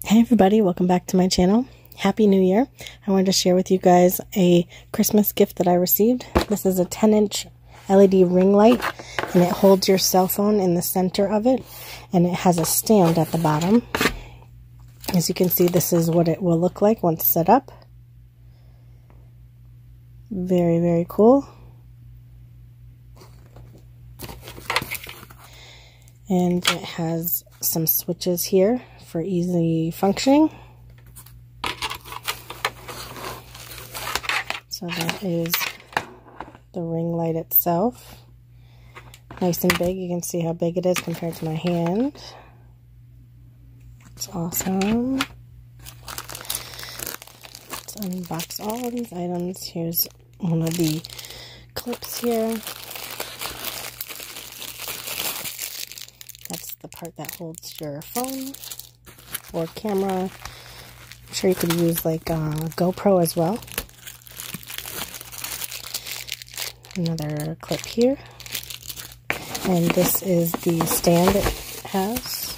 Hey everybody, welcome back to my channel. Happy New Year. I wanted to share with you guys a Christmas gift that I received. This is a 10-inch LED ring light, and it holds your cell phone in the center of it, and it has a stand at the bottom. As you can see, this is what it will look like once set up. Very, very cool. And it has some switches here for easy functioning. So that is the ring light itself. Nice and big. You can see how big it is compared to my hand. It's awesome. Let's unbox all of these items. Here's one of the clips here. That's the part that holds your phone or camera. I'm sure you could use like a GoPro as well. Another clip here. And this is the stand it has.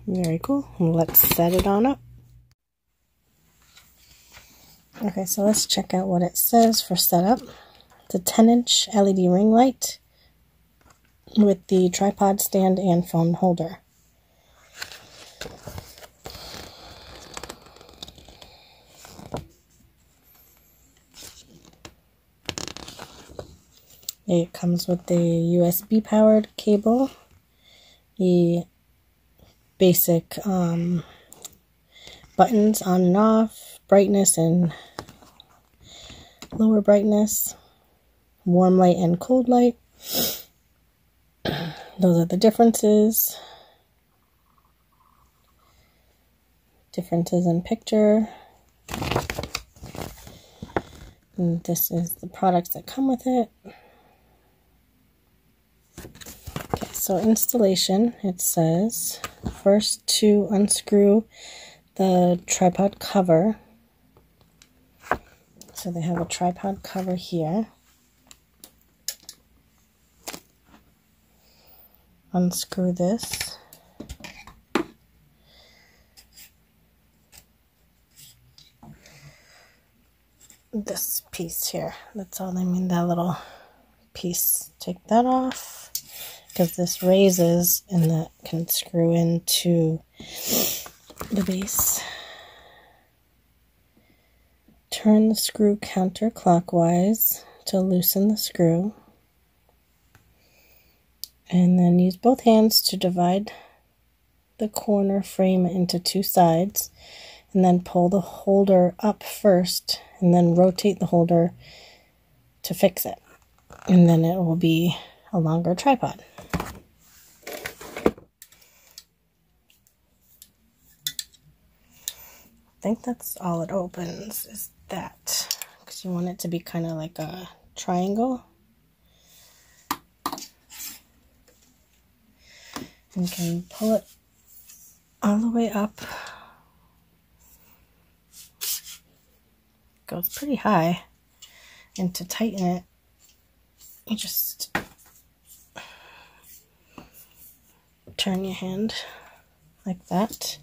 Very cool. Let's set it on up. Okay, so let's check out what it says for setup. It's a 10-inch LED ring light with the tripod stand and phone holder. It comes with the USB powered cable, the basic buttons on and off, brightness and lower brightness, warm light and cold light. Those are the differences. Differences in picture. And this is the products that come with it. Okay, so installation, it says first to unscrew the tripod cover. So they have a tripod cover here. Unscrew this. This piece here. That's all they mean, that little piece. Take that off, because this raises and that can screw into the base. Turn the screw counterclockwise to loosen the screw. And then use both hands to divide the corner frame into two sides. And then pull the holder up first, and then rotate the holder to fix it. And then it will be a longer tripod. I think that's all it opens, is that, because you want it to be kind of like a triangle. You can pull it all the way up. It goes pretty high, and to tighten it, you just turn your hand like that.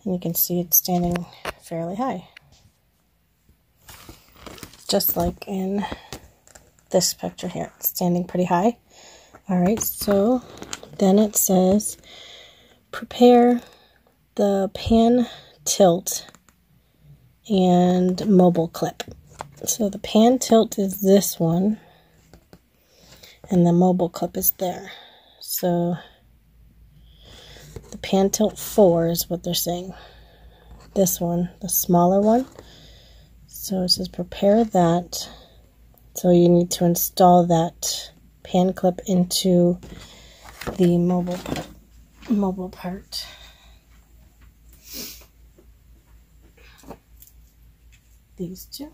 And you can see it's standing fairly high. Just like in this picture here. It's standing pretty high. Alright, so then it says prepare the pan tilt and mobile clip. So the pan tilt is this one, and the mobile clip is there. So the pan tilt 4 is what they're saying. This one, the smaller one. So it says prepare that. So you need to install that pan clip into the mobile part. These two.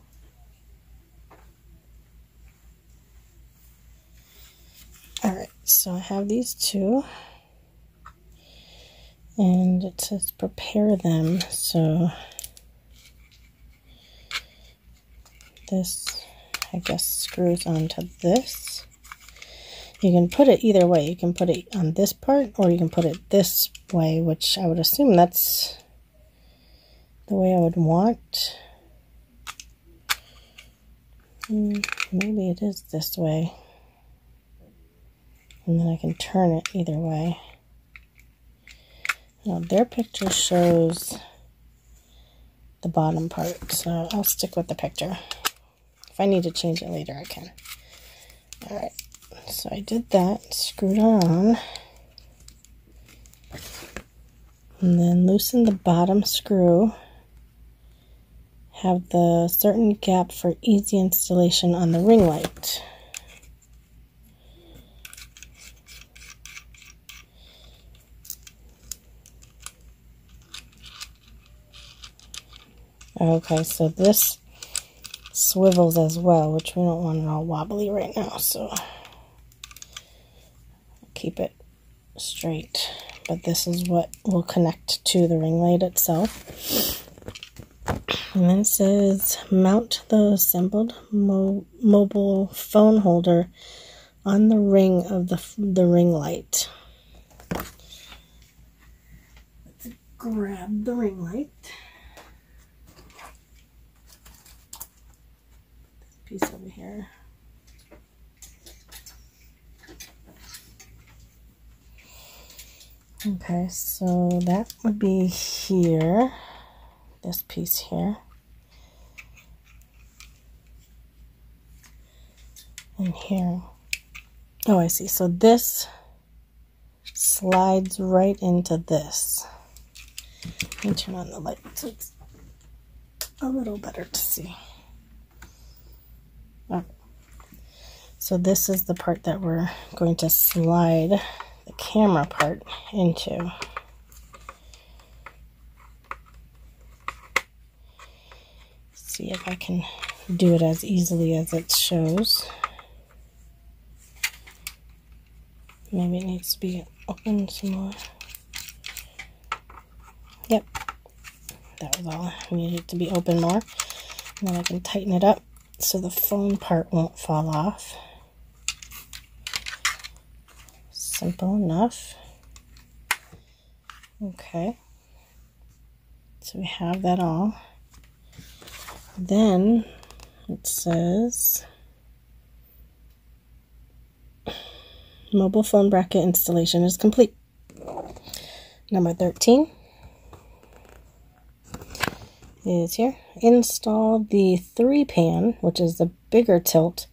Alright, so I have these two. And it says prepare them, so this I guess, screws onto this. You can put it either way. You can put it on this part, or you can put it this way, which I would assume that's the way I would want. Maybe it is this way. And then I can turn it either way. Now, their picture shows the bottom part, so I'll stick with the picture. If I need to change it later, I can. Alright, so I did that, screwed it on, and then loosen the bottom screw. Have the certain gap for easy installation on the ring light. Okay, so this swivels as well, which we don't want it all wobbly right now, so keep it straight. But this is what will connect to the ring light itself. And then it says, mount the assembled mobile phone holder on the ring of the ring light. Let's grab the ring light. Piece over here. Okay, so that would be here, this piece here, and here. Oh, I see. So this slides right into this. Let me turn on the light so it's a little better to see. Okay. So this is the part that we're going to slide the camera part into. See if I can do it as easily as it shows. Maybe it needs to be open some more. Yep, that was all. I needed it to be open more. And then I can tighten it up so the phone part won't fall off. Simple enough. Okay. So we have that all. Then it says mobile phone bracket installation is complete. Number 13 is here. Install the 3-pan, which is the bigger tilt,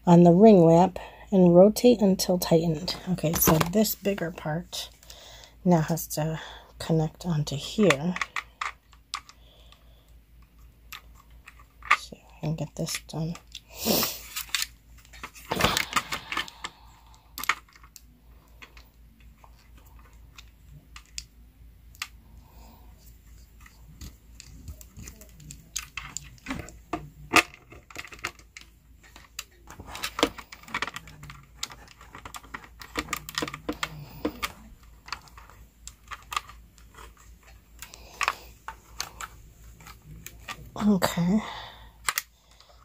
on the ring lamp and rotate until tightened. Okay, so this bigger part now has to connect onto here. See if I can get this done. Okay,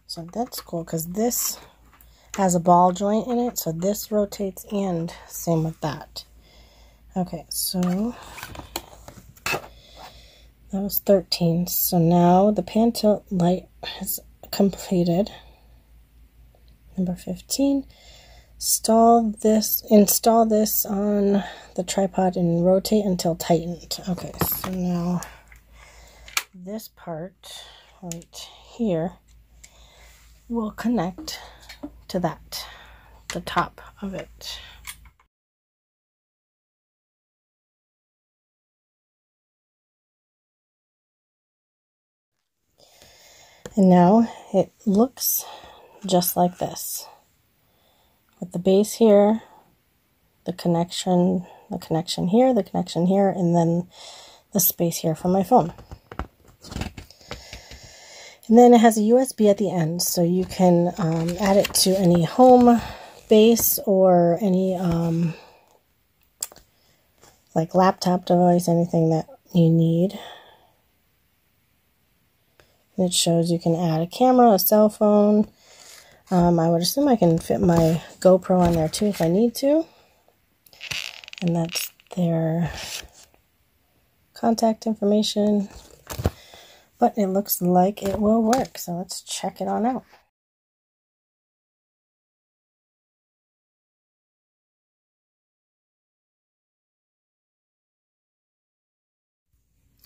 so that's cool because this has a ball joint in it, so this rotates, and same with that. Okay, so that was 13. So now the pan tilt light is completed. Number 15, install this on the tripod and rotate until tightened. Okay, so now this part right here will connect to that, the top of it. And now it looks just like this, with the base here, the connection here, the connection here, and then the space here for my phone. And then it has a USB at the end, so you can add it to any home base or any like laptop device, anything that you need. And it shows you can add a camera, a cell phone, I would assume I can fit my GoPro on there too if I need to. And that's their contact information. But it looks like it will work, so let's check it on out.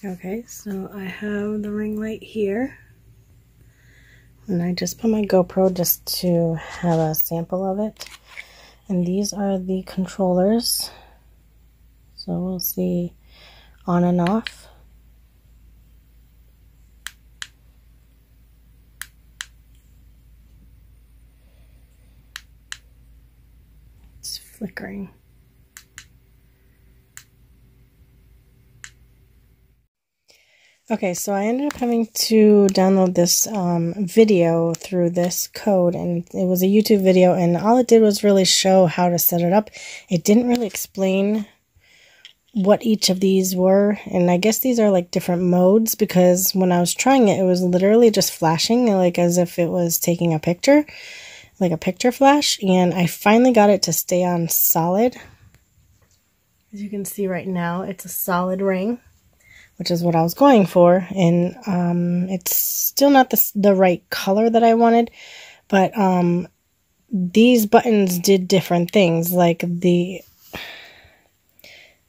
Okay, so I have the ring light here. And I just put my GoPro just to have a sample of it. And these are the controllers. So we'll see on and off. It's flickering. Okay, so I ended up having to download this video through this code, and it was a YouTube video, and all it did was really show how to set it up. It didn't really explain what each of these were, and I guess these are like different modes, because when I was trying it, it was literally just flashing, like as if it was taking a picture, like a picture flash, and I finally got it to stay on solid. As you can see right now, it's a solid ring, which is what I was going for, and it's still not the right color that I wanted, but these buttons did different things, like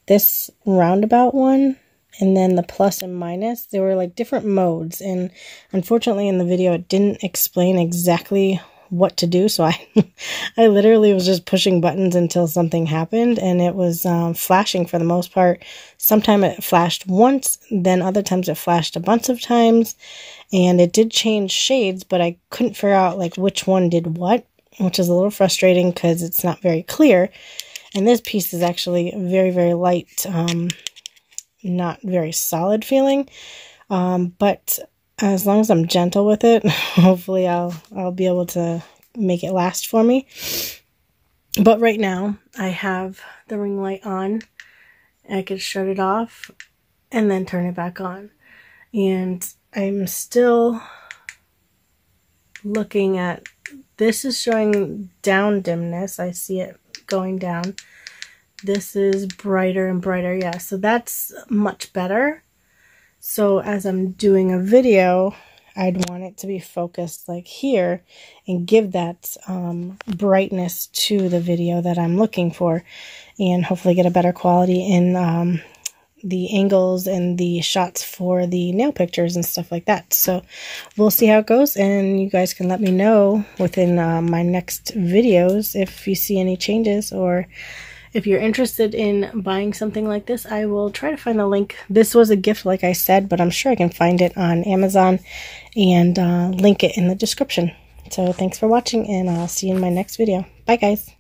this roundabout one, and then the plus and minus, they were like different modes, and unfortunately in the video it didn't explain exactly what to do, so I literally was just pushing buttons until something happened, and it was flashing for the most part. Sometimes it flashed once, then other times it flashed a bunch of times, and it did change shades, but I couldn't figure out like which one did what, which is a little frustrating because it's not very clear. And this piece is actually very, very light, not very solid feeling, but as long as I'm gentle with it, hopefully I'll be able to make it last for me. But right now, I have the ring light on. I could shut it off and then turn it back on. And I'm still looking at, this is showing down dimness. I see it going down. This is brighter and brighter. Yeah, so that's much better. So as I'm doing a video, I'd want it to be focused like here and give that brightness to the video that I'm looking for, and hopefully get a better quality in the angles and the shots for the nail pictures and stuff like that. So we'll see how it goes, and you guys can let me know within my next videos if you see any changes, or if you're interested in buying something like this. I will try to find the link. This was a gift, like I said, but I'm sure I can find it on Amazon and link it in the description. So thanks for watching, and I'll see you in my next video. Bye, guys.